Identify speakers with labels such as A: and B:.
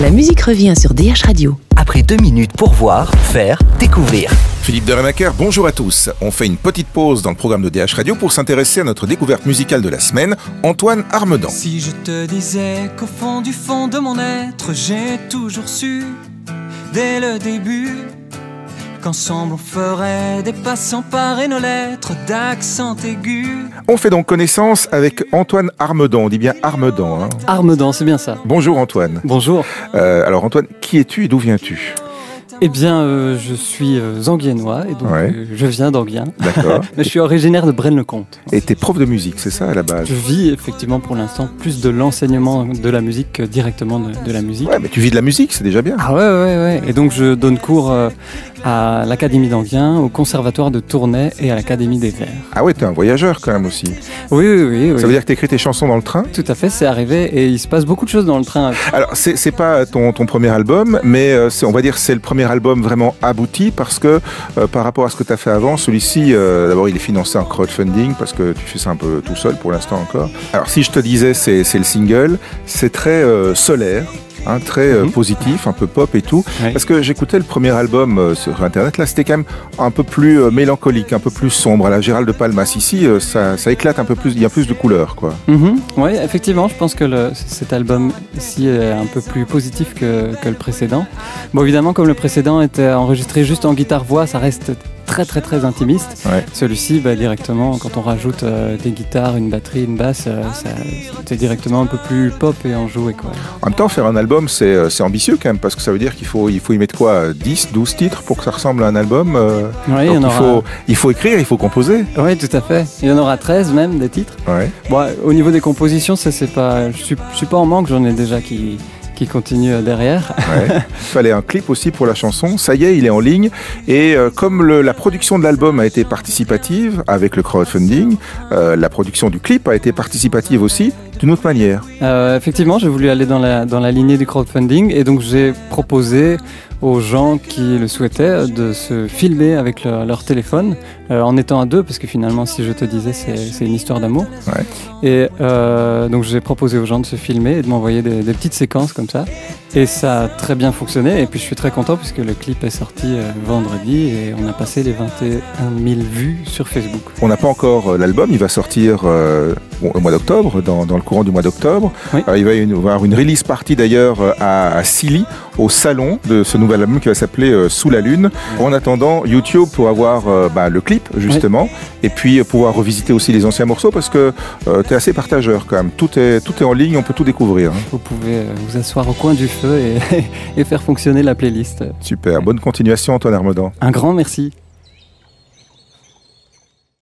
A: La musique revient sur DH Radio.
B: Après 2 minutes pour voir, faire, découvrir.
C: Philippe Deremaker, bonjour à tous. On fait une petite pause dans le programme de DH Radio pour s'intéresser à notre découverte musicale de la semaine, Antoine Armedan.
D: Si je te disais qu'au fond du fond de mon être, j'ai toujours su, dès le début, qu'ensemble on ferait des pas sans parer nos lettres d'accent aigu.
C: On fait donc connaissance avec Antoine Armedan, on dit bien Armedan. Hein.
E: Armedan, c'est bien ça.
C: Bonjour Antoine.
E: Bonjour.
C: Alors Antoine, qui es-tu et d'où viens-tu ?
E: Eh bien, je suis zanguiennois et donc je viens d'Anguien.
C: D'accord.
E: Mais je suis originaire de Braine-le-Comte.
C: Et t'es prof de musique, c'est ça à la base ?
E: Je vis effectivement pour l'instant plus de l'enseignement de la musique que directement de la musique.
C: Ouais, mais tu vis de la musique, c'est déjà bien.
E: Ah ouais. Et donc je donne cours à l'Académie d'Anguien, au Conservatoire de Tournai et à l'Académie des Verts.
C: Ah ouais, t'es un voyageur quand même aussi.
E: Oui.
C: Ça veut dire que t'écris tes chansons dans le train ?
E: Tout à fait, c'est arrivé et il se passe beaucoup de choses dans le train.
C: Alors, c'est pas ton premier album, mais on va dire c'est le premier album vraiment abouti parce que par rapport à ce que tu as fait avant, celui-ci, d'abord il est financé en crowdfunding parce que tu fais ça un peu tout seul pour l'instant encore. Alors si je te disais c'est le single, c'est très solaire. Très positif, un peu pop et tout.
E: Oui.
C: Parce que j'écoutais le premier album sur internet, là c'était quand même un peu plus mélancolique, un peu plus sombre. À la Gérald de Palmas, ici ça éclate un peu plus, il y a plus de couleurs quoi.
E: Oui, effectivement, je pense que cet album ici est un peu plus positif que le précédent. Bon, évidemment, comme le précédent était enregistré juste en guitare-voix, ça reste très intimiste. Ouais. Celui-ci, directement, quand on rajoute des guitares, une batterie, une basse, c'est directement un peu plus pop et enjoué quoi.
C: En même temps, faire un album, c'est ambitieux quand même, parce que ça veut dire qu'il faut y mettre quoi, 10, 12 titres pour que ça ressemble à un album.
E: Oui,
C: il faut écrire, il faut composer.
E: Oui, tout à fait. Il y en aura 13 même, des titres. Ouais. Bon, au niveau des compositions, je suis pas en manque, j'en ai déjà qui continue derrière.
C: Ouais. Il fallait un clip aussi pour la chanson. Ça y est, il est en ligne. Et comme la production de l'album a été participative avec le crowdfunding, la production du clip a été participative aussi d'une autre manière.
E: Effectivement, j'ai voulu aller dans la lignée du crowdfunding et donc j'ai proposé aux gens qui le souhaitaient de se filmer avec leur téléphone en étant à deux, parce que finalement, si je te disais, c'est une histoire d'amour. Ouais. Et donc j'ai proposé aux gens de se filmer et de m'envoyer des petites séquences comme ça. Et ça a très bien fonctionné. Et puis je suis très content puisque le clip est sorti vendredi et on a passé les 21 000 vues sur Facebook.
C: On n'a pas encore l'album, il va sortir au mois d'octobre, dans le courant du mois d'octobre. Oui. Il va y avoir une release party d'ailleurs à Silly, au salon de ce nouvel album qui va s'appeler Sous la Lune. Oui. En attendant, YouTube pour avoir le clip justement, oui. Et puis pouvoir revisiter aussi les anciens morceaux parce que tu es assez partageur quand même. Tout est en ligne, on peut tout découvrir.
E: Vous pouvez vous asseoir au coin du feu et faire fonctionner la playlist.
C: Super, bonne continuation Antoine Armedan.
E: Un grand merci.